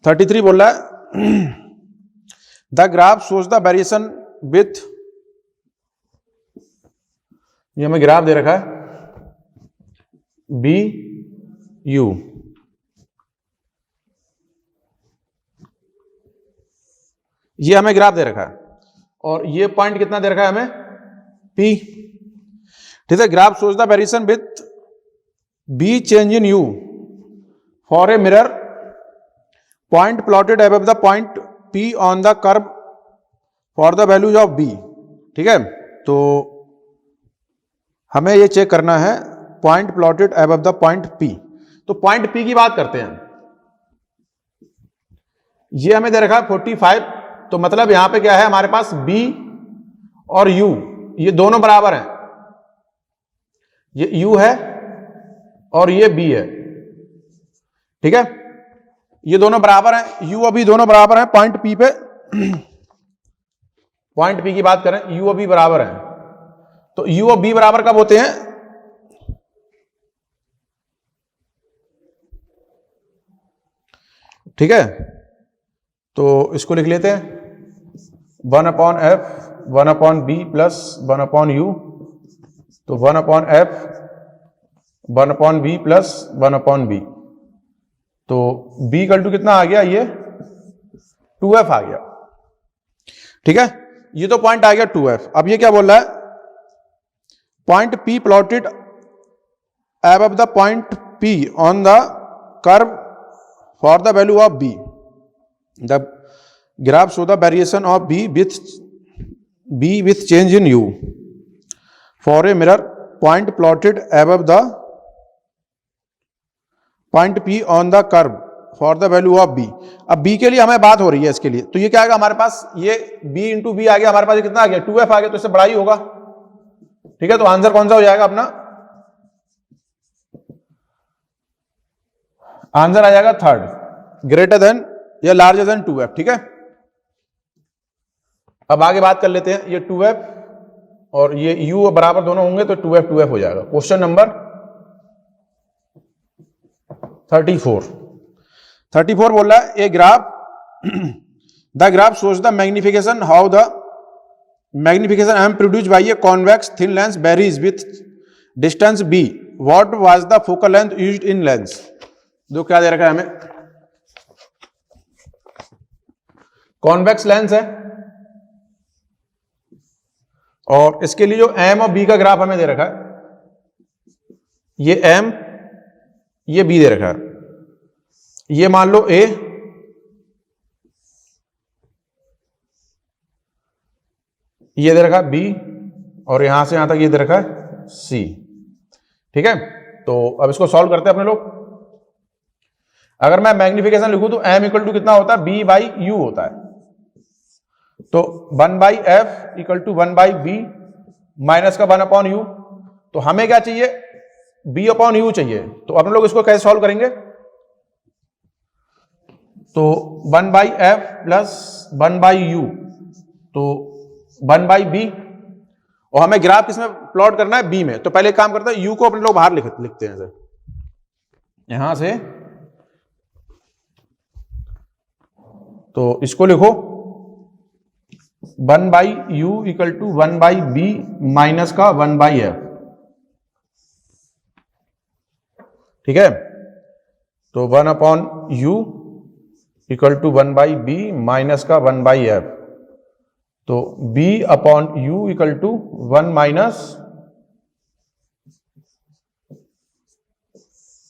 33 बोल रहा है the graph shows the variation with, ये हमें ग्राफ दे रखा है बी यू, ये हमें ग्राफ दे रखा है और ये पॉइंट कितना दे रखा है हमें P, ठीक है। Graph shows the variation with B change in you for a mirror point plotted above the point P on the curve for the values of B, ठीक है। तो हमें ये चेक करना है point plotted above the point P। तो point P की बात करते हैं, ये हमें दे रखा है 45, तो मतलब यहां पे क्या है हमारे पास B और U ये दोनों बराबर हैं, ये U है और ये B है, ठीक है। ये दोनों बराबर हैं, U अभी दोनों बराबर हैं पॉइंट P पे, पॉइंट P की बात करें U और B बराबर हैं, तो U और B बराबर कब होते हैं, ठीक है। तो इसको लिख लेते हैं 1/f 1/b प्लस 1/u, तो 1/f 1/b प्लस 1/b, तो b इक्वल टू कितना आ गया, ये 2f आ गया, ठीक है। ये तो पॉइंट आ गया 2f। अब ये क्या बोल रहा है, point P plotted above the point P on the curve for the value of B, the graph show the variation of B with change in U for a mirror point plotted above the point P on the curve for the value of B। अब B के लिए हमें बात हो रही है इसके लिए, तो ये क्या आएगा हमारे पास, ये B इंटू बी आ गया, हमारे पास ये कितना आ गया 2f आ गया, तो इससे बड़ा ही होगा, ठीक है। तो आंसर कौन सा हो जाएगा अपना, आंसर आ जाएगा थर्ड, ग्रेटर देन या लार्जर देन 2f, ठीक है। अब आगे बात कर लेते हैं, ये 2f और ये u बराबर दोनों होंगे तो 2f हो जाएगा। क्वेश्चन नंबर 34 बोल रहा है a graph the graph shows the magnification how the magnification m produced by a convex thin lens varies with distance b, what was the focal length used in lens. जो क्या दे रखा है हमें, convex lens है और इसके लिए जो m और b का ग्राफ हमें दे रखा है, ये m ये b दे रखा है, ये मान लो a, ये दे रखा है b और यहां से यहां तक ये दे रखा है c, ठीक है। तो अब इसको सॉल्व करते हैं अपने लोग। अगर मैं मैग्निफिकेशन लिखूं तो m इक्वल टू कितना होता है, b बाई u होता है, तो 1/f equal to 1/b minus का 1/u, तो हमें क्या चाहिए, b/u चाहिए। तो अपने लोग इसको कैसे सॉल्व करेंगे, तो 1/f प्लस 1/u, तो 1/b, और हमें ग्राफ किसमें प्लॉट करना है, b में। तो पहले काम करते हैं, u को अपने लोग बाहर लिखते हैं यहां से, तो इसको लिखो 1/u equal to 1/b minus का 1/f, ठीक है। तो 1/u equal to 1/b minus का 1/f, तो b/u equal to 1 minus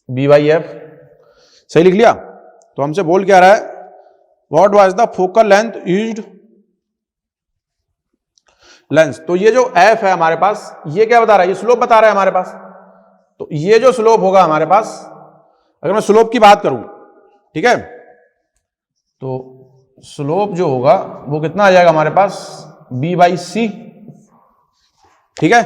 b/f, सही लिख लिया। तो हमसे बोल क्या रहा है, what was the focal length used lens. तो ये जो f है हमारे पास, ये क्या बता रहा है, ये स्लोप बता रहा है हमारे पास। तो ये जो स्लोप होगा हमारे पास, अगर मैं स्लोप की बात करूं, ठीक है, तो स्लोप जो होगा वो कितना आ जाएगा हमारे पास, b/c, ठीक है।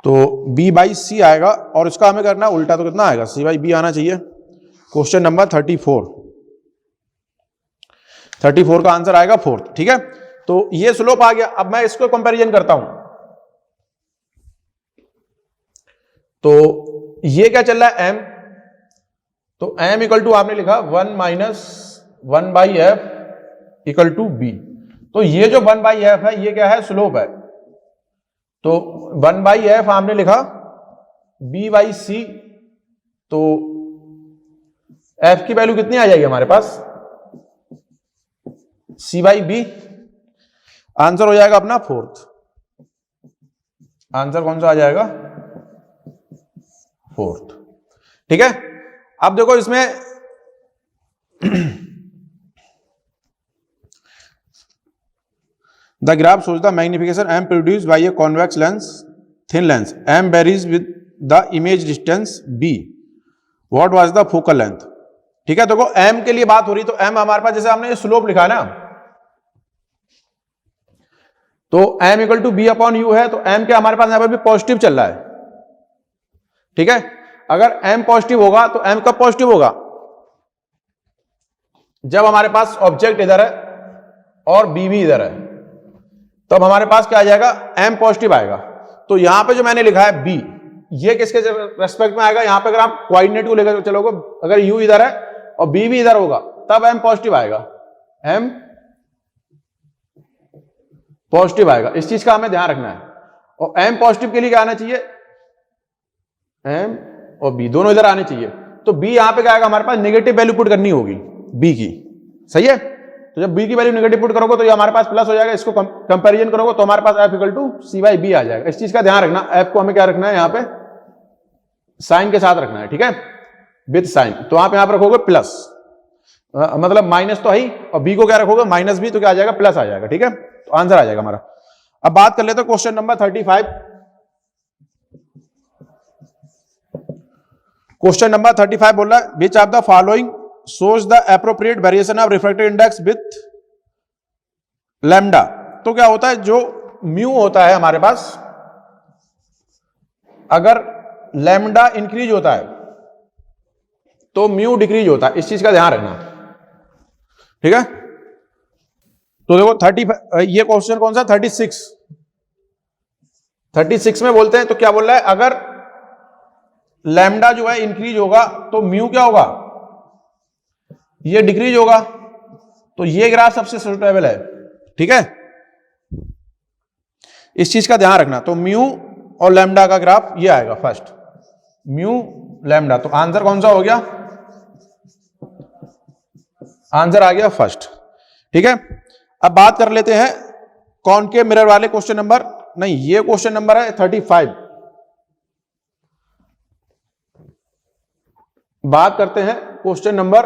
तो b/c आएगा और इसका हमें करना उल्टा, तो कितना आएगा, c/b आना चाहिए। क्वेश्चन नंबर 34 का आंसर आएगा 4, ठीक है। तो ये स्लोप आ गया। अब मैं इसको कंपैरिजन करता हूं, तो ये क्या चल रहा है m, तो m इक्वल टू आपने लिखा 1 minus 1 by f equal to b. तो ये जो 1 बाई एफ है ये क्या है, स्लोप है। तो 1 बाई एफ आपने लिखा b बाई सी, तो f की वैल्यू कितनी आ जाएगी हमारे पास, c बाई बी। आंसर हो जाएगा अपना 4th। आंसर कौन सा आ जाएगा, 4th। ठीक है, अब देखो इसमें the graph shows the magnification m produced by a convex lens, thin lens. m varies with the image distance b. What was the focal length? ठीक है, देखो m के लिए बात हो रही, तो m हमारे पास जैसे हमने ये स्लोप लिखा है ना, तो m equal to b upon u है, तो m क्या हमारे पास यहां पर भी पॉजिटिव चल रहा है। ठीक है, अगर m पॉजिटिव होगा तो m कब पॉजिटिव होगा, जब हमारे पास ऑब्जेक्ट इधर है और b भी इधर है, तब हमारे पास क्या आ जाएगा, m पॉजिटिव आएगा। तो यहां पे जो मैंने लिखा है b, ये किसके रेस्पेक्ट में आएगा, यहां पे अगर आप कोऑर्डिनेट को लेकर चलोगे, अगर u इधर है और b भी इधर होगा तब m पॉजिटिव आएगा, m पॉजिटिव आएगा। इस चीज का हमें ध्यान रखना है। और m पॉजिटिव के लिए क्या आना चाहिए, m और b दोनों इधर आने चाहिए। तो b यहां पे क्या आएगा, हमारे पास नेगेटिव वैल्यू पुट करनी होगी b की, सही है। तो जब b की वैल्यू नेगेटिव पुट करोगे तो ये हमारे पास प्लस हो जाएगा, इसको कंपैरिजन करोगे तो हमारे पास f equal to c by B आ जाएगा। इस चीज का ध्यान रखना, f को हमें क्या रखना है, यहाँ पे साइन के साथ रखना है, ठीक है, विद साइन। तो आप यहाँ पर रखोगे प्लस, मतलब माइनस तो है ही, और b को क्या रखोगे माइनस b, तो क्या आ जाएगा, प्लस आ जाएगा। ठीक है, तो आंसर आ जाएगा हमारा। अब बात कर लेते हैं क्वेश्चन नंबर 35। क्वेश्चन नंबर 35 बोल रहा है, which of the following shows the appropriate variation of refractive index with lambda। तो क्या होता है, जो म्यू होता है हमारे पास, अगर लैम्डा इंक्रीज होता है तो म्यू डिक्रीज होता है। इस चीज का ध्यान रखना, ठीक है। तो देखो 35, ये क्वेश्चन कौन सा, 36 में बोलते हैं, तो क्या बोल रहा है, अगर लैम्डा जो है इंक्रीज होगा तो म्यू क्या होगा, ये डिक्रीज होगा। तो ये ग्राफ सबसे सुटेबल है, ठीक है, इस चीज का ध्यान रखना। तो म्यू और लैम्डा का ग्राफ ये आएगा फर्स्ट, म्यू लैम्डा। तो आंसर कौन सा हो गया, आंसर आ गया फर्स्ट, ठीक है। अब बात कर लेते हैं कॉनकेव मिरर वाले क्वेश्चन नंबर, नहीं ये क्वेश्चन नंबर है 35। बात करते हैं क्वेश्चन नंबर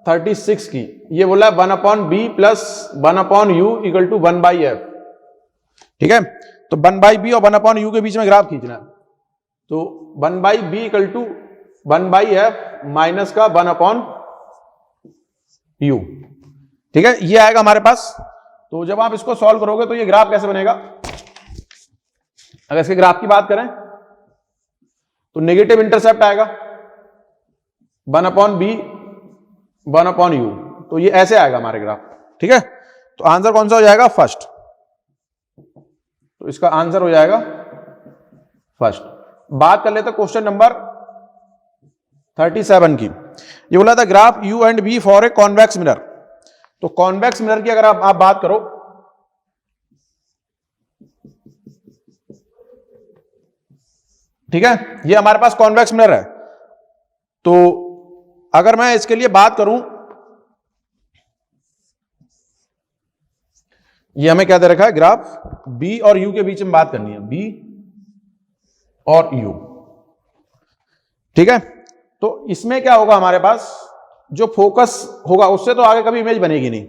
36 की। ये बोला 1 upon b plus 1 upon u equal to 1 by f, ठीक है। तो 1 बाई बी और 1 अपॉन यू के बीच में ग्राफ खींचना। तो 1 by b equal to 1 by f minus का 1 अपॉन यू, ठीक है, ये आएगा हमारे पास। तो जब आप इसको सॉल्व करोगे तो ये ग्राफ कैसे बनेगा, अगर इसके ग्राफ की बात करें तो नेगेटिव इंटरसेप्ट आएगा 1 अपॉन बी 1 अपॉन यू, तो ये ऐसे आएगा हमारे ग्राफ, ठीक है। तो आंसर कौन सा हो जाएगा, फर्स्ट। तो इसका आंसर हो जाएगा फर्स्ट। बात कर लेते हैं क्वेश्चन नंबर 37 की। ये बोला था graph u and b for a convex mirror. तो कॉन्वेक्स मिरर की अगर आप बात करो, ठीक है, ये हमारे पास कॉन्वेक्स मिरर है। तो अगर मैं इसके लिए बात करूं, ये हमें क्या दे रखा है, ग्राफ बी और यू के बीच में बात करनी है, बी और यू, ठीक है। तो इसमें क्या होगा, हमारे पास जो फोकस होगा उससे तो आगे कभी इमेज बनेगी नहीं,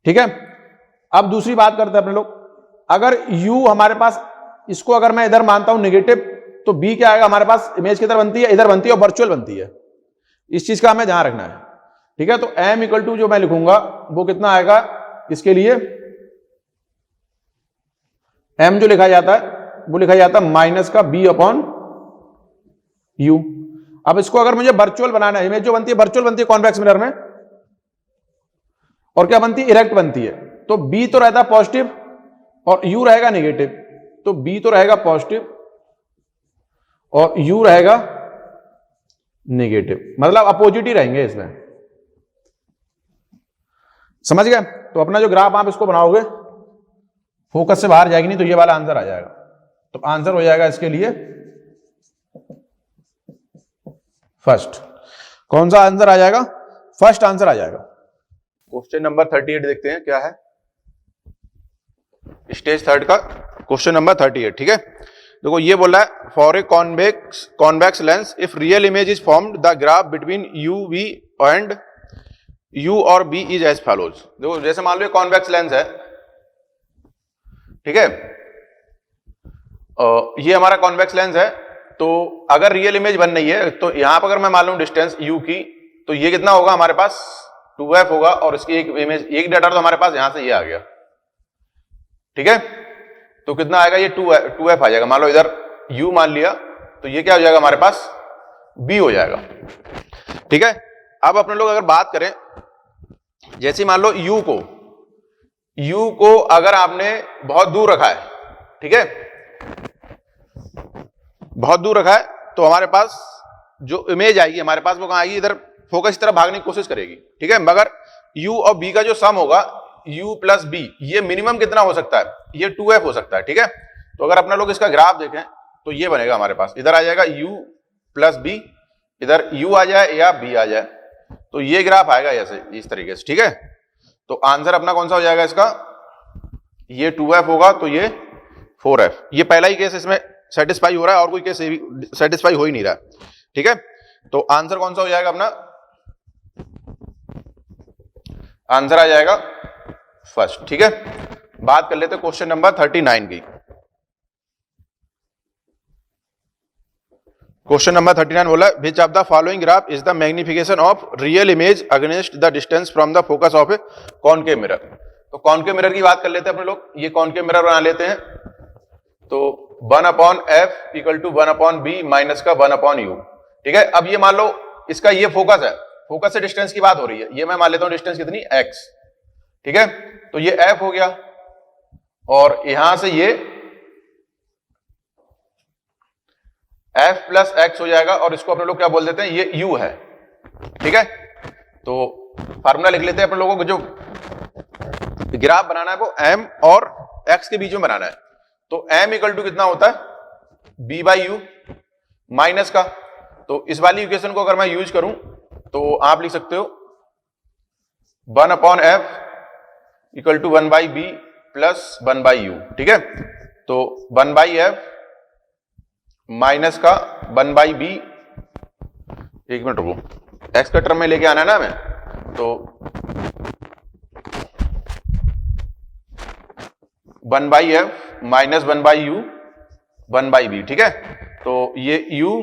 ठीक है। अब दूसरी बात करते हैं अपने लोग, अगर u हमारे पास, इसको अगर मैं इधर मानता हूं नेगेटिव, तो b क्या आएगा हमारे पास, इमेज किधर बनती है, इधर बनती है और वर्चुअल बनती है। इस चीज का हमें ध्यान रखना है, ठीक है। तो m इक्वल टू जो मैं लिखूंगा वो कितना आएगा, इसके लिए m जो लिखा जाता है वो लिखा जाता है माइनस का b अपॉन u। अब इसको अगर मुझे वर्चुअल बनाना है, इमेज जो बनती है वर्चुअल बनती है कॉन्वेक्स मिरर में, और क्या बनती है, इरेक्ट बनती है। तो b तो रहता है पॉजिटिव और u रहेगा नेगेटिव। तो b तो रहेगा पॉजिटिव और u रहेगा नेगेटिव, मतलब अपोजिट ही रहेंगे इसमें, समझ गए। तो अपना जो ग्राफ आप इसको बनाओगे फोकस से बाहर जाएगी नहीं तो ये वाला आंसर आ जाएगा। तो आंसर हो जाएगा इसके लिए फर्स्ट। कौन सा आंसर आ जाएगा? फर्स्ट आंसर आ जाएगा। क्वेश्चन नंबर 38 देखते हैं क्या है, स्टेज थर्ड का क्वेश्चन नंबर 38। ठीक है, देखो ये बोल रहा है for a convex lens if real image is formed the graph between u v and u और बी इज एज फॉलोज। देखो जैसे मान लो कॉन्वेक्स लेंस है, ठीक है, ये हमारा कॉन्वेक्स लेंस है। तो अगर रियल इमेज बन रही है तो यहां पर अगर मैं मान लूं डिस्टेंस u की, तो ये कितना होगा हमारे पास 2f होगा, और इसकी एक इमेज, एक डाटा तो हमारे पास यहां से ये आ गया, ठीक है। तो कितना आएगा ये 2f आ जाएगा। मान लो इधर u मान लिया तो ये क्या हो जाएगा हमारे पास b हो जाएगा, ठीक है। अब अपने लोग अगर बात करें, जैसे मान लो u को अगर आपने बहुत दूर रखा है, ठीक है, बहुत दूर रखा है, तो हमारे पास जो इमेज आएगी हमारे पास वो कहां आएगी? इधर फोकस की तरफ भागने की कोशिश करेगी, ठीक है। मगर u और b का जो सम होगा u प्लस b, ये मिनिमम कितना हो सकता है? ये 2f हो सकता है, ठीक है। तो अगर अपना लोग इसका ग्राफ देखें तो ये बनेगा हमारे पास, इधर आ जाएगा u प्लस b, इधर u आ जाए या b आ जाए, तो ये ग्राफ आएगा ऐसे इस तरीके से, ठीक है। तो आंसर अपना कौन सा हो जाएगा इसका? ये 2f होगा तो ये 4f। ये पहला ही केस इसमें सेटिस्फाई हो रहा है, और कोई केस सेटिस्फाई हो ही नहीं रहा, ठीक है। तो आंसर कौन सा हो जाएगा अपना? आंसर आ जाएगा फर्स्ट, ठीक है। बात कर लेते क्वेश्चन नंबर 39 की। क्वेश्चन नंबर 39 बोला which of the following graph is the magnification of real image against the distance from the focus of A concave mirror. तो कॉनकेव मिरर की बात कर लेते हैं अपने लोग। ये कॉनकेव मिरर बना लेते हैं, तो 1/f equal to 1/b minus का 1/u, ठीक है। अब ये मान लो इसका ये फोकस है, फोकस से डिस्टेंस की बात हो रही है, ये मैं मान लेता हूं डिस्टेंस कितनी x, ठीक है। तो ये f हो गया, और यहां से ये f प्लस x हो जाएगा, और इसको अपने लोग क्या बोल देते हैं? ये u है, ठीक है। तो फार्मूला लिख लेते हैं अपने लोगों को, जो ग्राफ बनाना है वो m और x के बीच में बनाना है। तो m इक्वल टू कितना होता है? b बाई यू माइनस का, तो इस वाली इक्वेशन को अगर मैं यूज करूं तो आप लिख सकते हो 1/f equal to 1/b plus 1/u, ठीक है। तो 1/f माइनस का 1/b, एक मिनट रुको, x का टर्म में लेके आना है ना हमें, तो 1/f माइनस 1/u 1/b, ठीक है। तो ये u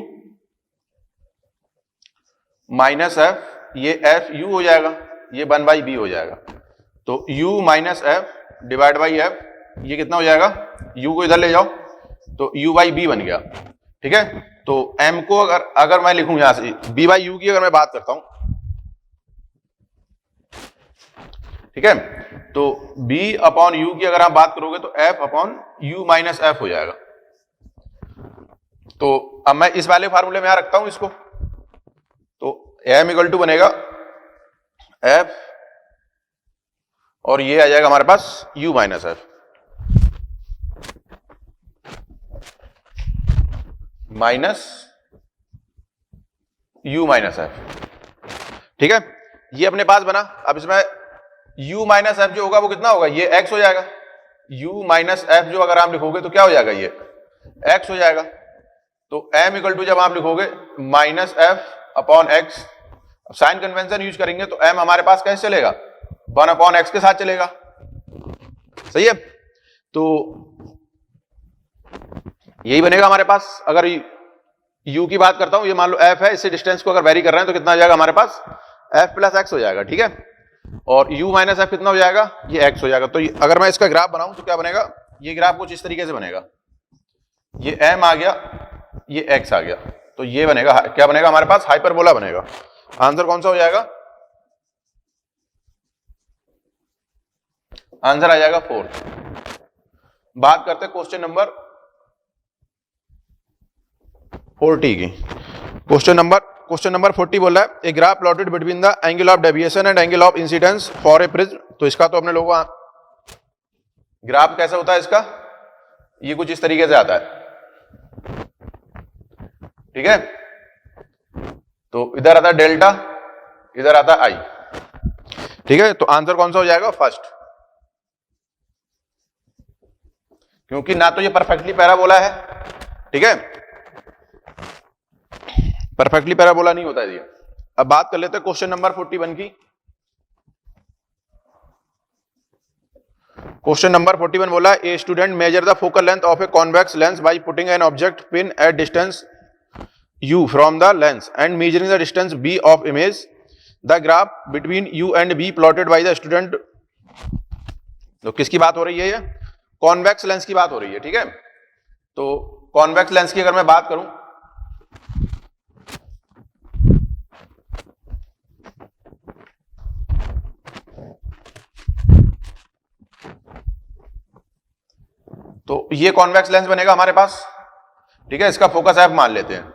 माइनस f, ये f u हो जाएगा, ये 1/b हो जाएगा। तो u minus f divide by f, ये कितना हो जाएगा? u को इधर ले जाओ तो u/b बन गया, ठीक है। तो m को अगर मैं लिखूं यहां से b/u की अगर मैं बात करता हूं, ठीक है, तो b/u की अगर आप बात करोगे तो f/u माइनस f हो जाएगा। तो अब मैं इस वाले फार्मूले में यहां रखता हूं इसको, तो m इक्वल टू बनेगा f, और ये आ जाएगा हमारे पास u minus f, minus u minus f, ठीक है। ये अपने पास बना। अब इसमें u माइनस f जो होगा वो कितना होगा? ये x हो जाएगा। u माइनस f जो अगर आप लिखोगे तो क्या हो जाएगा? ये x हो जाएगा। तो m इक्वल टू जब आप लिखोगे minus f upon x, sign convention use करेंगे तो m हमारे पास कैसे चलेगा? 1/x के साथ चलेगा, सही है। तो यही बनेगा हमारे पास। अगर u की बात करता हूं, ये मान लो f है, इससे डिस्टेंस को अगर वेरी कर रहे हैं तो कितना हो जाएगा हमारे पास? f प्लस x हो जाएगा, ठीक है। और u माइनस f कितना हो जाएगा? ये x हो जाएगा। तो अगर मैं इसका ग्राफ बनाऊं तो क्या बनेगा? ये ग्राफ कुछ इस तरीके से बनेगा, ये m आ गया, ये x आ गया, तो ये बनेगा, क्या बनेगा हमारे पास? हाइपरबोला बनेगा। आंसर कौन सा हो जाएगा? आंसर आ जाएगा 4। बात करते हैं क्वेश्चन नंबर 40 की। क्वेश्चन नंबर 40 बोल रहा है a graph plotted between the angle of deviation and angle of incidence for a prism. तो इसका तो अपने लोगों को ग्राफ कैसा होता है इसका, ये कुछ इस तरीके से आता है, ठीक है। तो इधर आता है डेल्टा, इधर आता है आई, ठीक है। तो आंसर कौन सा हो जाएगा, फर्स्ट, क्योंकि ना तो ये परफेक्टली पैराबोला है, ठीक है, परफेक्टली पैराबोला नहीं होता है ये। अब बात कर लेते हैं क्वेश्चन नंबर 41 की। क्वेश्चन नंबर 41 बोला a student measure the focal length of A convex lens by putting an object pin at distance u from the lens and measuring the distance b of image. The graph between u and b plotted by the student. तो किसकी बात हो रही है, ये convex lens की बात हो रही है, ठीक है। तो कॉन्वेक्स लेंस की अगर मैं बात करूं तो ये कॉन्वेक्स लेंस बनेगा हमारे पास, ठीक है। इसका फोकस एफ मान लेते हैं।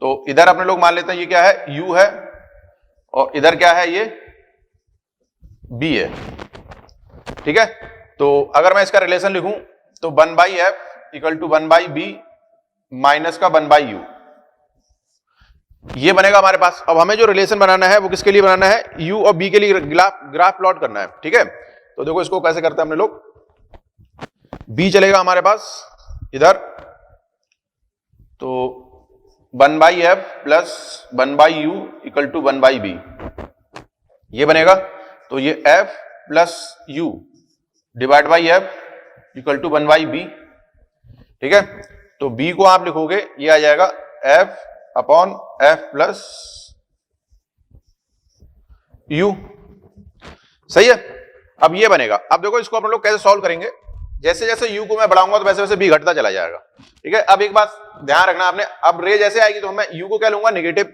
तो इधर अपने लोग मान लेते हैं ये क्या है, u है, और इधर क्या है, ये b है, ठीक है। तो अगर मैं इसका रिलेशन लिखूं तो 1/f equal to 1/b minus का 1/u, ये बनेगा हमारे पास। अब हमें जो रिलेशन बनाना है वो किसके लिए बनाना है, u और b के लिए ग्राफ प्लॉट करना है, ठीक है। तो देखो इसको कैसे करते हैं अपने लोग, b चलेगा हमारे पास इधर, तो 1/f plus 1/u equal to 1/b, ये बनेगा। तो ये f plus u divide by f equal to 1/b, ठीक है। तो b को आप लिखोगे, ये आ जाएगा f upon f plus u, सही है। अब ये बनेगा। अब देखो इसको अपन लोग कैसे सॉल्व करेंगे, जैसे जैसे u को मैं बढ़ाऊंगा तो वैसे वैसे b घटता चला जाएगा, ठीक है। अब एक बात ध्यान रखना आपने, अब रे जैसे आएगी तो मैं u को क्या लूंगा, नेगेटिव,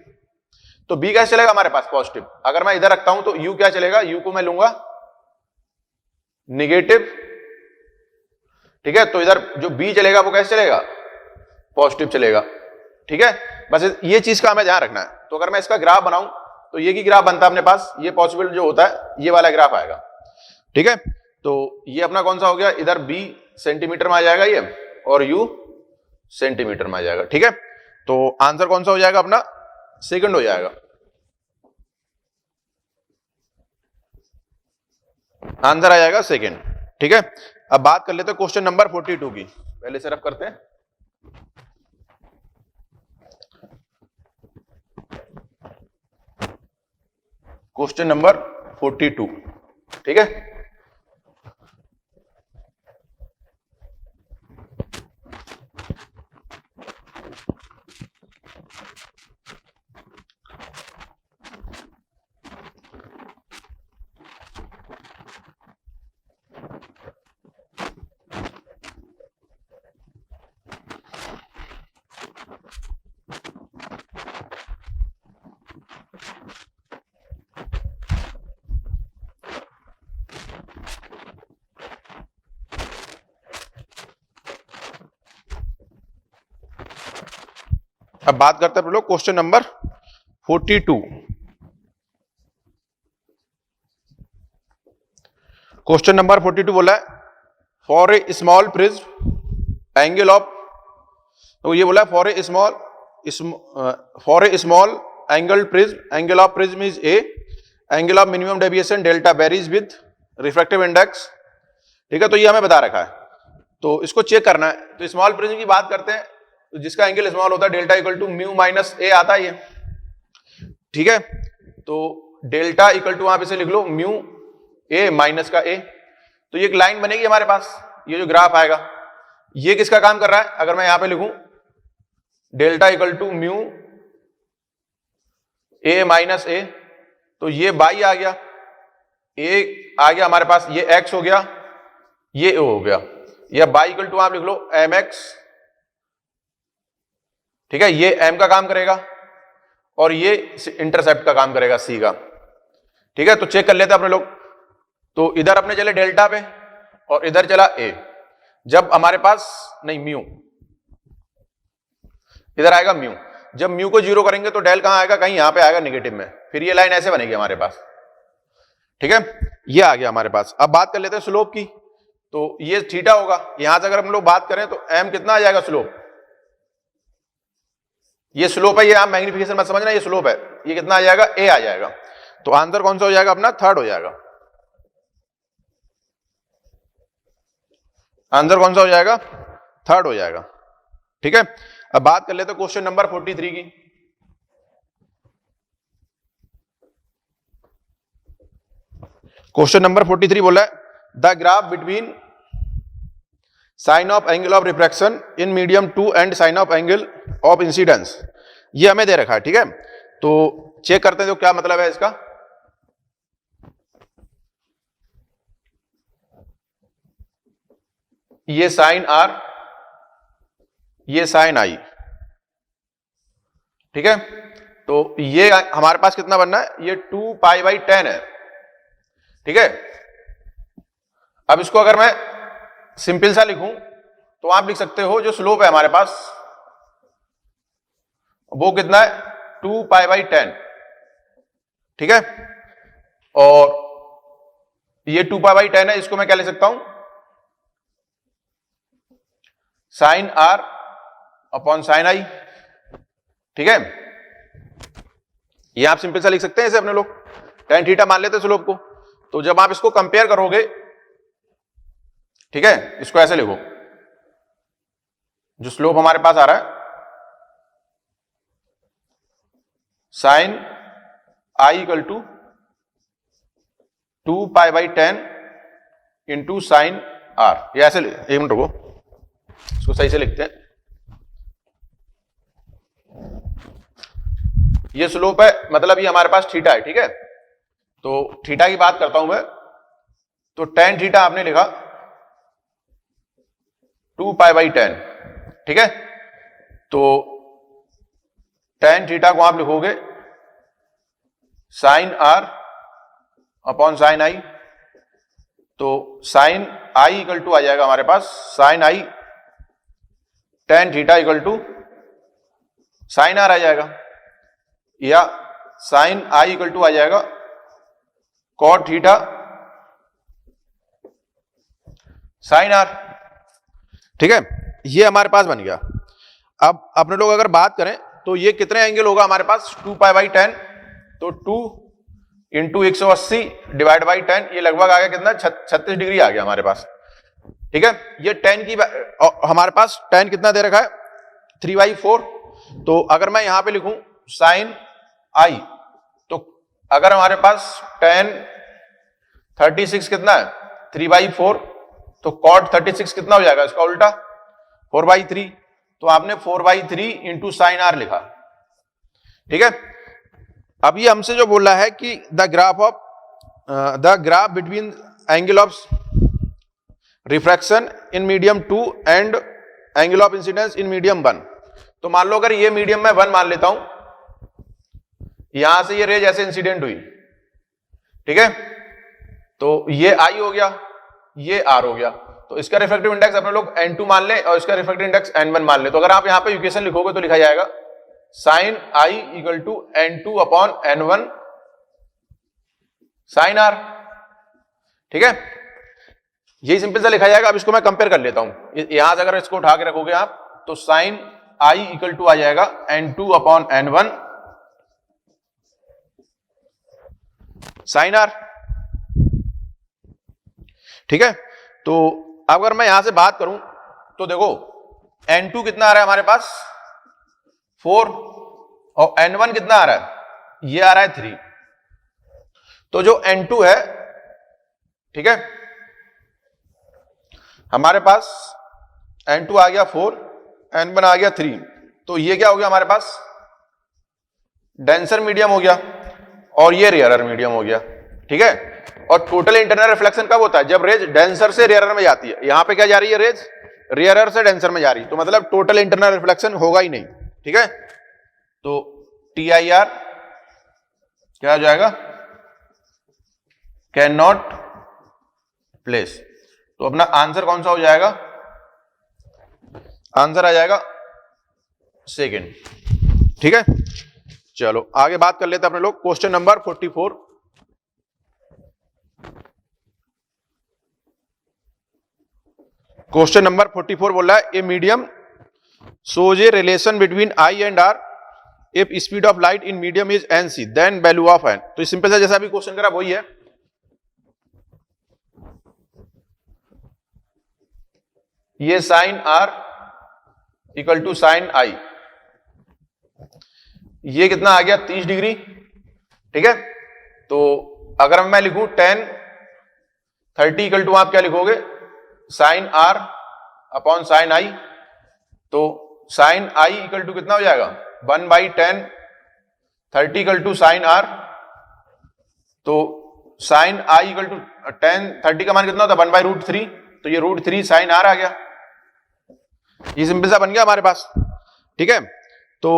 तो b कैसे चलेगा हमारे पास, पॉजिटिव। अगर मैं इधर रखता हूं तो u क्या चलेगा, u को मैं लूंगा नेगेटिव, ठीक है। तो इधर जो b चलेगा वो कैसे चलेगा, पॉजिटिव चलेगा, ठीक है। बस ये चीज का हमें ध्यान रखना है। तो अगर मैं इसका ग्राफ बनाऊं तो ये की ग्राफ बनता है अपने पास, ये पॉसिबल जो होता है ये वाला ग्राफ आएगा, ठीक है। तो ये अपना कौन सा हो गया, इधर b सेंटीमीटर में आ जाएगा ये, और u सेंटीमीटर में आ जाएगा, ठीक है। तो आंसर कौन सा हो जाएगा अपना, सेकंड हो जाएगा, आंसर आ जाएगा सेकंड, ठीक है। अब बात कर लेते हैं क्वेश्चन नंबर 42 की, पहले से रफ करते हैं। क्वेश्चन नंबर 42, ठीक है। अब बात करते हैं लोग क्वेश्चन नंबर 42। क्वेश्चन नंबर 42 बोला है for A small prism angle of, तो ये बोला है for A small angle prism, angle of prism is a, angle of minimum deviation delta varies with refractive index, ठीक है। तो ये हमें बता रखा है, तो इसको चेक करना है। तो स्मॉल प्रिज्म की बात करते हैं, तो जिसका एंगल स्मॉल होता है delta equal to mu minus A आता है ये, ठीक है। तो डेल्टा इक्वल टू वहां पे से लिख लो म्यू ए माइनस का ए। तो ये एक लाइन बनेगी हमारे पास, ये जो ग्राफ आएगा ये किसका काम कर रहा है, अगर मैं यहां पे लिखूं delta equal to mu A minus A, तो ये बाई आ गया, ए आ गया हमारे पास, ये एक्स हो गया, ये ओ हो गया, या बाई इक्वल टू आप लिख लो एम एक्स, ठीक है। ये एम का काम करेगा और ये इंटरसेप्ट का काम करेगा सी का, ठीक है। तो चेक कर लेते हैं अपने लोग। तो इधर अपने चले डेल्टा पे और इधर चला ए, जब हमारे पास नहीं म्यू, इधर आएगा म्यू, जब म्यू को 0 करेंगे तो डेल कहां आएगा, कहीं यहां पे आएगा नेगेटिव में, फिर ये लाइन ऐसे बनेगी हमारे पास, ठीक है, ये आ गया हमारे पास। अब बात कर लेते हैं स्लोप की, तो ये थीटा होगा, यहां से अगर हम लोग बात करें तो m कितना आ जाएगा स्लोप, ये स्लोप है, ये आप मैग्निफिकेशन मत समझना, ये स्लोप है, ये कितना आ जाएगा, a आ जाएगा। तो आंसर कौन सा हो जाएगा अपना, थर्ड हो जाएगा। आंसर कौन सा हो जाएगा, थर्ड हो जाएगा, ठीक है। अब बात कर लेते हैं क्वेश्चन नंबर 43 की। क्वेश्चन नंबर 43 बोला है the graph between sine of angle of refraction in medium 2 and sine of angle of incidence, ये हमें दे रखा है, ठीक है। तो चेक करते हैं तो क्या मतलब है इसका। ये साइन आर, ये साइन आई, ठीक है। तो ये हमारे पास कितना बनना है, ये 2π/10 है, ठीक है। अब इसको अगर मैं सिंपल सा लिखूं तो आप लिख सकते हो जो स्लोप है हमारे पास वो कितना है, 2π/10, ठीक है। और ये 2π/10 है, इसको मैं क्या ले सकता हूं, साइन आर अपॉन साइन आई, ठीक है। ये आप सिंपल सा लिख सकते हैं इसे अपने लोग, tan थीटा मान लेते हैं स्लोप को। तो जब आप इसको कंपेयर करोगे, ठीक है, इसको ऐसे लिखो, जो स्लोप हमारे पास आ रहा है sine I equal to 2π/10 into sine r, ये ऐसे, एक मिनट रुको, इसको सही से लिखते हैं। ये स्लोप है, मतलब ये हमारे पास थीटा है, ठीक है। तो थीटा की बात करता हूं मैं, तो tan थीटा आपने लिखा 2π/10, ठीक है। तो tan थीटा को आप लिखोगे sine r upon sine i, तो साइन आई इक्वल टू आ जाएगा हमारे पास sine i tan theta equal to sine r आ जाएगा, या साइन आई इक्वल टू आ जाएगा कॉट थीटा साइन आर, ठीक है। ये हमारे पास बन गया। अब अपने लोग अगर बात करें तो ये कितने एंगल होगा हमारे पास, 2π/10, तो 2 इंटू 180 डिवाइड बाई 10, ये लगभग आ गया कितना, 36 डिग्री आ गया हमारे पास, ठीक है। ये tan की हमारे पास tan कितना दे रखा है, 3/4। तो अगर मैं यहां पे लिखूं साइन आई, तो अगर हमारे पास tan 36 कितना है, 3/4, तो cot 36 कितना हो जाएगा, इसका उल्टा 4/3। तो आपने 4/3 इंटू साइन आर लिखा, ठीक है। अब ये हमसे जो बोला है कि the graph between angle of refraction in medium 2 and angle of incidence in medium 1। तो मान लो अगर ये मीडियम में 1 मान लेता हूं, यहां से ये रेज ऐसे इंसिडेंट हुई, ठीक है, तो ये आई हो गया, ये आर हो गया, तो इसका रिफ्रैक्टिव इंडेक्स अपने लोग n2 मान ले और इसका रिफ्रैक्टिव इंडेक्स n1 मान ले। तो अगर आप यहां पे इक्वेशन लिखोगे तो लिखा जाएगा sine I equal to n2 upon n1 sine r, ठीक है। यही सिंपल सा लिखा जाएगा। अब इसको मैं कंपेयर कर लेता हूं, यहां से अगर इसको उठा के रखोगे आप तो साइन आई इक्वल टू आ जाएगा n2 upon n1 sine r, ठीक है। तो अगर मैं यहां से बात करूं तो देखो n2 कितना आ रहा है हमारे पास 4 और n1 कितना आ रहा है, ये आ रहा है 3। तो जो n2 है, ठीक है, हमारे पास n2 आ गया 4, n1 आ गया 3, तो ये क्या हो गया हमारे पास, डेंसर मीडियम हो गया और ये रेयरर मीडियम हो गया, ठीक है। और टोटल इंटरनल रिफ्लेक्शन कब होता है, जब रेज डेंसर से रेयरर में जाती है। यहां पे क्या जा रही है, रेज रेयरर से डेंसर में जा रही है, तो मतलब टोटल इंटरनल रिफ्लेक्शन होगा ही नहीं, ठीक है। तो TIR क्या हो जाएगा, कैन नॉट प्लेस। तो अपना आंसर कौन सा हो जाएगा, आंसर आ जाएगा सेकेंड। ठीक है, चलो आगे बात कर लेते हैं अपने लोग। Question number 44। क्वेश्चन नंबर 44 बोल रहा है a medium shows a relation between I and R if speed of light in medium is nc then value of n। तो सिंपल सा जैसा अभी क्वेश्चन करा वही है। ये sine R equal to sine I, ये कितना आ गया 30 डिग्री। ठीक है, तो अगर मैं लिखूं tan 30 इक्वल टू आप क्या लिखोगे sine R upon sine I, तो साइन I इक्वल टू कितना हो जाएगा 1/tan 30 equal to sine R। तो sine I equal to tan 30 का मान कितना होता है 1/√3, तो ये √3 साइन R आ गया। ये सिंपल सा बन गया हमारे पास। ठीक है, तो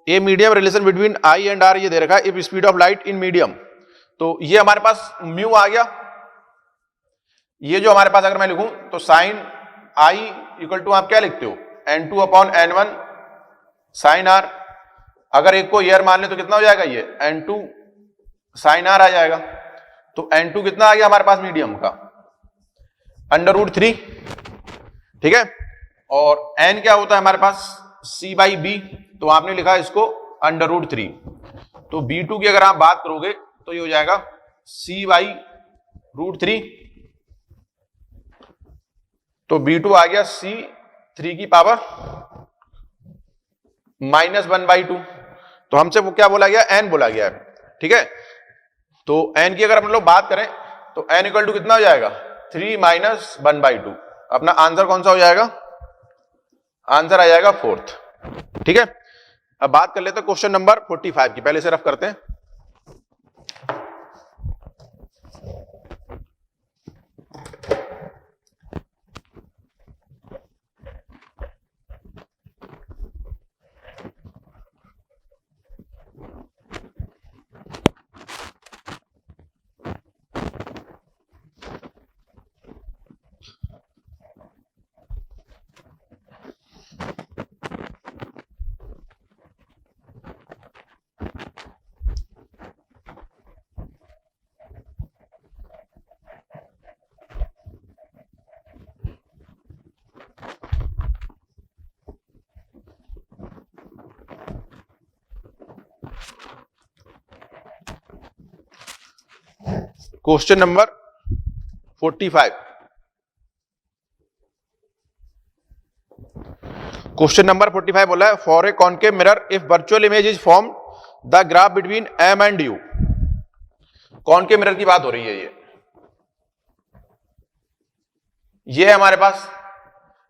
a medium relation between I and R ये दे रखा है if speed of light in medium, तो ये हमारे पास म्यू आ गया। ये जो हमारे पास अगर मैं लिखूं तो साइन I इक्वल टू आप क्या लिखते हो n2 upon n1 sign R। अगर एक को ईयर मान ले तो कितना हो जाएगा ये n2 साइन R आ जाएगा। तो n2 कितना आ गया हमारे पास मीडियम का √3। ठीक है, और n क्या होता है हमारे पास c/b, तो आपने लिखा है इसको √3। तो b2 की अगर आप बात करोगे तो ये हो जाएगा c/√3। तो b2 आ गया c3 की पावर -1/2। तो हमसे वो क्या बोला गया n बोला गया है। ठीक है, तो n की अगर हम लोग बात करें तो n इक्वल टू कितना हो जाएगा 3 - 1/2। अपना आंसर कौन सा हो जाएगा, आंसर आ जाएगा 4th। ठीक है, अब बात कर लेते हैं क्वेश्चन नंबर 45 की। पहले से रफ करते हैं। Question number 45। क्वेश्चन नंबर 45 बोला है for A concave mirror if virtual image is form the graph between m and u। Concave mirror की बात हो रही है। ये है हमारे पास।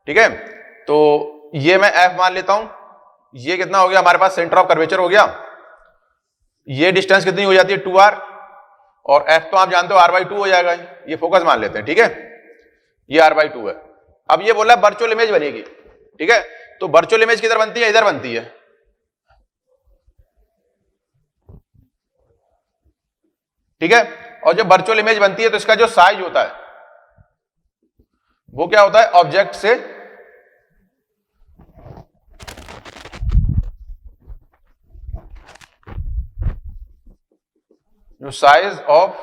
ठीक है, तो ये मैं f मान लेता हूं। ये कितना हो गया हमारे पास सेंटर ऑफ कर्वेचर हो गया। ये डिस्टेंस कितनी हो जाती है 2r, और f तो आप जानते हो r/2 हो जाएगा। ये फोकस मान लेते हैं। ठीक है, ये r/2 है। अब ये बोला वर्चुअल इमेज बनेगी। ठीक है, तो वर्चुअल इमेज किधर बनती है, इधर बनती है। ठीक है, और जब वर्चुअल इमेज बनती है तो इसका जो साइज होता है वो क्या होता है ऑब्जेक्ट से जो साइज ऑफ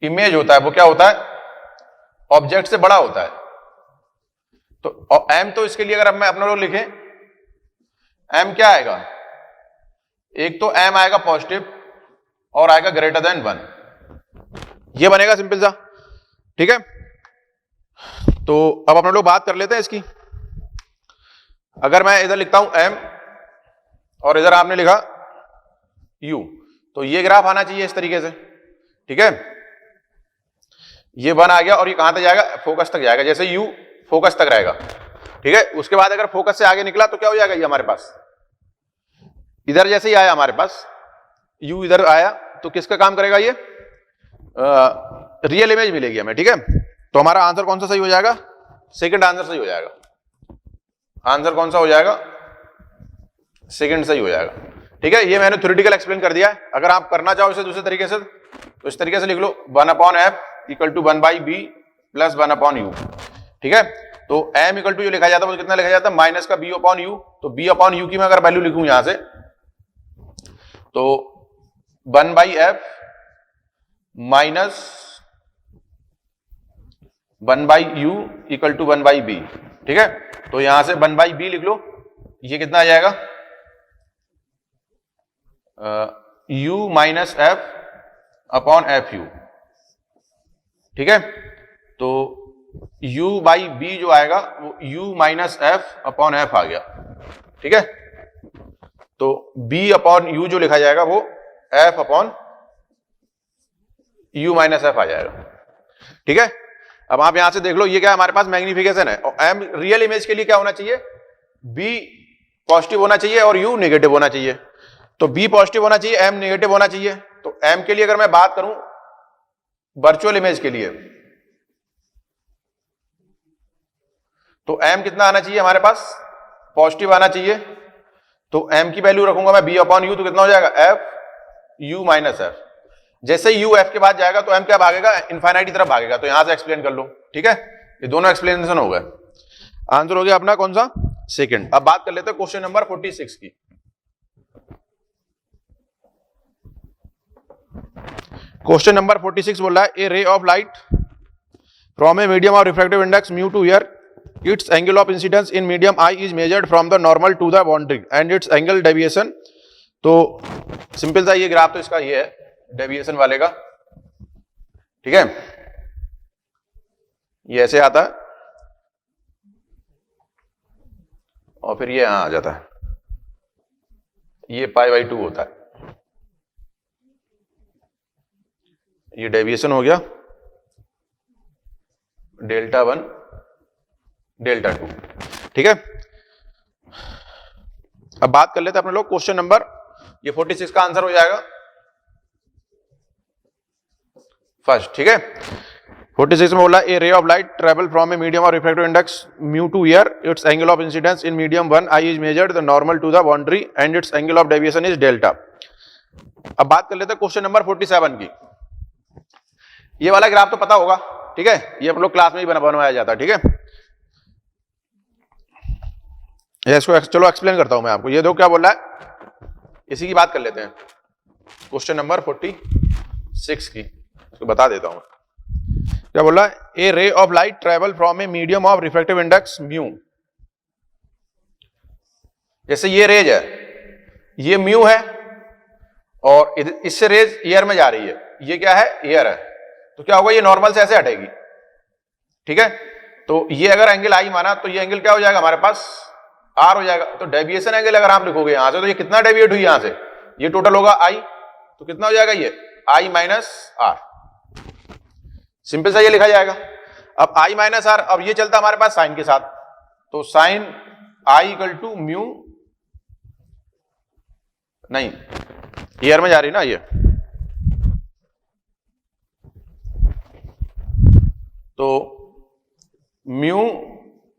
इमेज होता है वो क्या होता है ऑब्जेक्ट से बड़ा होता है। तो m तो इसके लिए अगर मैं अपना लोग लिखें m क्या आएगा, एक तो m आएगा पॉजिटिव और आएगा ग्रेटर देन 1। ये बनेगा सिंपल सा। ठीक है, तो अब अपने लोग बात कर लेते हैं इसकी। अगर मैं इधर लिखता हूं m और इधर आपने लिखा u, तो ये ग्राफ आना चाहिए इस तरीके से। ठीक है, ये 1 आ गया और ये कहां तक जाएगा, फोकस तक जाएगा। जैसे u फोकस तक रहेगा। ठीक है, उसके बाद अगर फोकस से आगे निकला तो क्या हो जाएगा, ये हमारे पास इधर जैसे ही आया हमारे पास u इधर आया तो किसका काम करेगा, ये रियल इमेज मिलेगी हमें। ठीक है, तो हमारा आंसर कौन सा सही हो जाएगा, सेकंड आंसर सही हो जाएगा। आंसर कौन सा हो जाएगा, सेकंड सही हो जाएगा। ठीक है, ये मैंने थ्योरेटिकल एक्सप्लेन कर दिया है। अगर आप करना चाहो इसे दूसरे तरीके से तो इस तरीके से लिख लो 1/f = 1/b + 1/u। ठीक है, तो m इक्वल टू जो लिखा जाता है वो कितना लिखा जाता है, माइनस का b अपॉन u। तो b अपॉन u की मैं अगर वैल्यू लिखूं यहां से तो 1/f minus 1/u equal to 1/b। ठीक है, तो यहां से 1/b लिख लो, ये कितना आ जाएगा, u minus f upon F you. ठीक है, तो u बाई बी जो आएगा वो u minus f upon f आ गया। ठीक है, तो b अपॉन u जो लिखा जाएगा वो f upon u minus f आ जाएगा। ठीक है, अब आप यहां से देख लो, ये क्या है हमारे पास मैग्निफिकेशन है, और m रियल इमेज के लिए क्या होना चाहिए, b पॉजिटिव होना चाहिए और u नेगेटिव होना चाहिए। तो b पॉजिटिव होना चाहिए, m नेगेटिव होना चाहिए। तो m के लिए अगर मैं बात करूं वर्चुअल इमेज के लिए, तो m कितना आना चाहिए हमारे पास, पॉजिटिव आना चाहिए। तो m की वैल्यू रखूंगा मैं b अपॉन u, तो कितना हो जाएगा, f u माइनस एफ। जैसे u f के बाद जाएगा तो m क्या भागेगा, इनफाइनाइट की तरफ भागेगा। तो यहां से एक्सप्लेन कर लो। ठीक है, ये दोनों एक्सप्लेनेशन हो गए। आंसर हो गया अपना कौन सा, सेकंड। अब बात कर लेते हैं क्वेश्चन नंबर 46 की। क्वेश्चन नंबर 46 बोल रहा है, a ray of light from a medium of refractive index mu two here, its angle of incidence in medium I is measured from the normal to the boundary and its angle deviation। तो simple सा ये graph तो इसका ये है deviation वाले का। ठीक है, ये ऐसे आता है और फिर ये यहां आ जाता है, ये π/2 होता है। ये डेविएशन हो गया Δ1 Δ2। ठीक है, अब बात कर लेते हैं अपने लोग क्वेश्चन नंबर, ये 46 का आंसर हो जाएगा फर्स्ट। ठीक है, 46 में बोला, a ray of light travel from a medium of refractive index mu two here, its angle of incidence in medium 1 I is measured the normal to the boundary and its angle of deviation is delta. अब बात कर लेते हैं question number 47 की। ये वाला graph तो पता होगा। ठीक है, ये हम लोग क्लास में ही बनवाया जाता है। ठीक है, इसको चलो एक्सप्लेन करता हूं मैं आपको। ये दो क्या बोल रहा है, इसी की बात कर लेते हैं, क्वेश्चन नंबर 46 की, इसको बता देता हूं। क्या बोल रहा है, a ray of light travel from a medium of refractive index mu. जैसे ये रेज है, ये म्यू है और इससे रेज एयर में जा रही है, ये क्या है, एयर है। तो क्या होगा, ये नॉर्मल से ऐसे हटेगी। ठीक है, तो ये अगर एंगल आई माना तो ये एंगल क्या हो जाएगा हमारे पास, आर हो जाएगा। तो डेविएशन एंगल अगर आप लिखोगे यहां से, तो ये कितना डेविएट हुई यहां से, ये टोटल होगा आई, तो कितना हो जाएगा, ये आई माइनस आर। सिंपल सा ये लिखा जाएगा। अब आई माइनस आर, अब ये चलता हमारे पास साइन के साथ, तो sine I equal to mu, नहीं एयर में जा रही ना ये, तो mu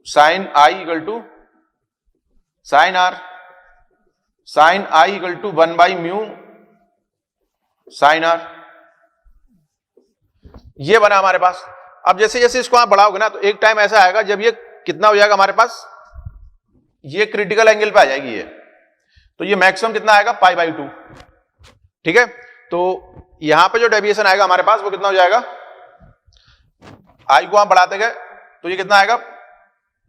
sine I equal to sine r, sine I equal to 1/म्यू साइन आर। ये बना हमारे पास। अब जैसे जैसे इसको आप बढ़ाओगे ना, तो एक टाइम ऐसा आएगा जब ये कितना हो जाएगा हमारे पास, ये क्रिटिकल एंगल पे आ जाएगी ये, तो ये मैक्सिमम कितना आएगा, π/2। ठीक है, तो यहां पे जो डेविएशन आएगा हमारे पास वो कितना हो जाएगा, आई को आप बढ़ाते गए तो ये कितना आएगा,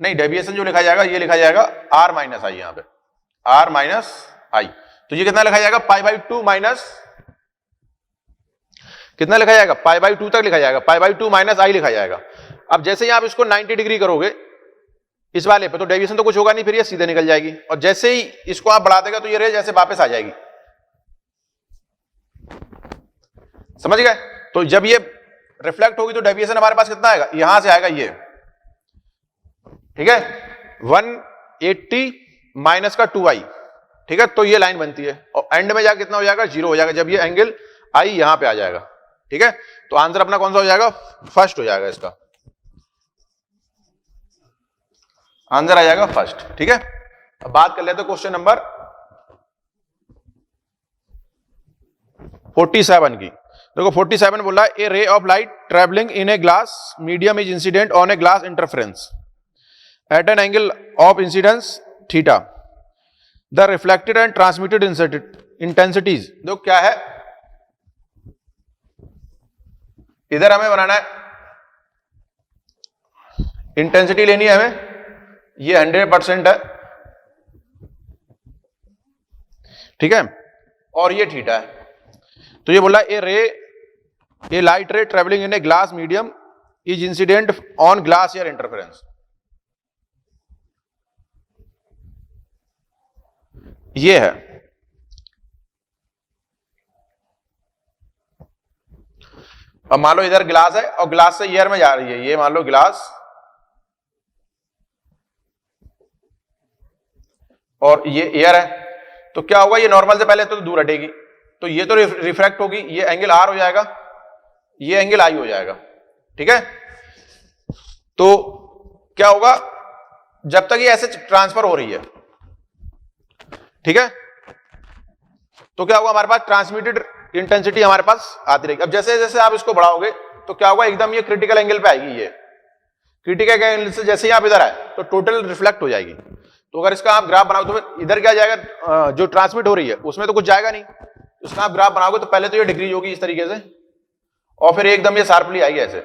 नहीं डेविएशन जो लिखा जाएगा ये लिखा जाएगा r माइनस आई, यहां पे r माइनस आई, तो ये कितना लिखा जाएगा, π/2 माइनस कितना लिखा जाएगा, π/2 तक लिखा जाएगा, π/2 माइनस आई लिखा जाएगा। अब जैसे ही आप इसको 90 डिग्री करोगे इस वाले पे, तो डेविएशन तो कुछ होगा नहीं, फिर ये सीधे निकल जाएगी। और जैसे ही इसको आप बढ़ा देगा तो ये रेज ऐसे वापस आ जाएगी। समझ गए? तो जब ये रिफ्लेक्ट होगी तो डेविएशन हमारे पास कितना आएगा, यहां से आएगा ये। ठीक है, 180 माइनस का 2i। ठीक है, तो ये लाइन बनती है और एंड में जाकर कितना हो जाएगा, 0 हो जाएगा, जब ये एंगल आई यहां पे आ जाएगा। ठीक है, तो आंसर अपना कौन सा हो जाएगा, फर्स्ट हो जाएगा, इसका आंसर आ जाएगा फर्स्ट। ठीक है, अब बात कर लेते हैं क्वेश्चन नंबर 47 की। देखो 47 बोला, a ray of light travelling in a glass medium is incident on a glass interference. At an angle of incidence theta the reflected and transmitted intensities. देखो क्या है, इधर हमें बनाना है, इंटेंसिटी लेनी है हमें, ये 100% है, ठीक है, और ये थीटा है। तो ये बोला a light ray travelling in a glass medium is incident on glass air interference. ये है, अब मान लो इधर ग्लास है और ग्लास से एयर में जा रही है, ये मान लो ग्लास और ये एयर है, तो क्या होगा, ये नॉर्मल से पहले तो दूर हटेगी, तो ये तो रिफ्रैक्ट होगी, ये एंगल आर हो जाएगा, ये एंगल आई हो जाएगा, ठीक है। तो क्या होगा, जब तक ये ऐसे ट्रांसफर हो रही है, ठीक है, तो क्या होगा, हमारे पास ट्रांसमिटेड इंटेंसिटी हमारे पास आती रहेगी। अब जैसे जैसे आप इसको बढ़ाओगे तो क्या होगा, एकदम ये क्रिटिकल एंगल पे आएगी, ये क्रिटिकल एंगल से जैसे ही आप इधर आए तो टोटल रिफ्लेक्ट हो जाएगी। तो अगर इसका आप ग्राफ बनाओ तो फिर इधर क्या जाएगा, जो ट्रांसमिट हो रही है उसमें तो कुछ जाएगा नहीं, इसका आप ग्राफ बनाओगे तो पहले तो ये डिक्रीज होगी इस तरीके से और फिर एकदम ये शार्पली आएगी ऐसे,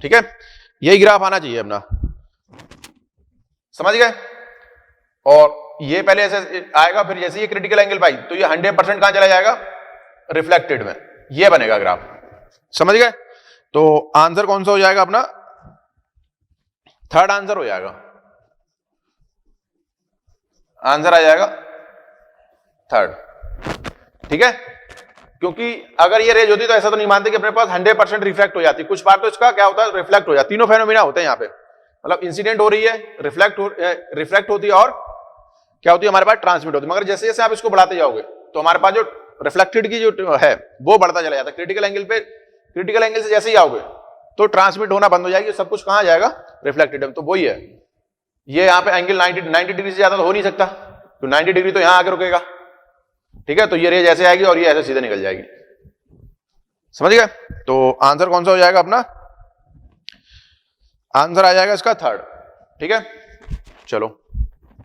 ठीक है। यही ग्राफ आना चाहिए अपना, समझ गए। और ये पहले ऐसे आएगा, फिर जैसे ये क्रिटिकल एंगल पाई तो ये 100% कहां चला जाएगा, रिफ्लेक्टेड में, ये बनेगा ग्राफ, समझ गए। तो आंसर कौन सा हो जाएगा अपना, थर्ड आंसर हो जाएगा, आंसर आ जाएगा थर्ड, ठीक है। क्योंकि अगर ये रेज होती तो ऐसा तो नहीं मानते कि अपने पास 100% रिफ्लेक्ट हो जाती, कुछ बार तो इसका क्या होता है, रिफ्लेक्ट हो जाता, तीनों फेनोमेना होते हैं यहाँ पे, मतलब इंसिडेंट हो रही है, रिफ्लेक्ट होती है और क्या होती है, हमारे पास ट्रांसमिट होती है। मगर जैसे जैसे आप इसको बढ़ाते जाओगे तो हमारे पास जो रिफ्लेक्टेड की जो है वो बढ़ता चला जाता है, क्रिटिकल एंगल पे, क्रिटिकल एंगल से जैसे ही आओगे तो ट्रांसमिट होना बंद हो जाएगी, सब कुछ कहां जाएगा, रिफ्लेक्टेड में। तो वही है, ये यहाँ पे एंगल 90 डिग्री से ज्यादा तो हो नहीं सकता, तो 90 डिग्री तो यहां आके रुकेगा, ठीक है। तो ये रेज ऐसे आएगी और ये ऐसे सीधे निकल जाएगी, समझ गए। तो आंसर कौन सा हो जाएगा अपना, आंसर आ जाएगा इसका थर्ड, ठीक है। चलो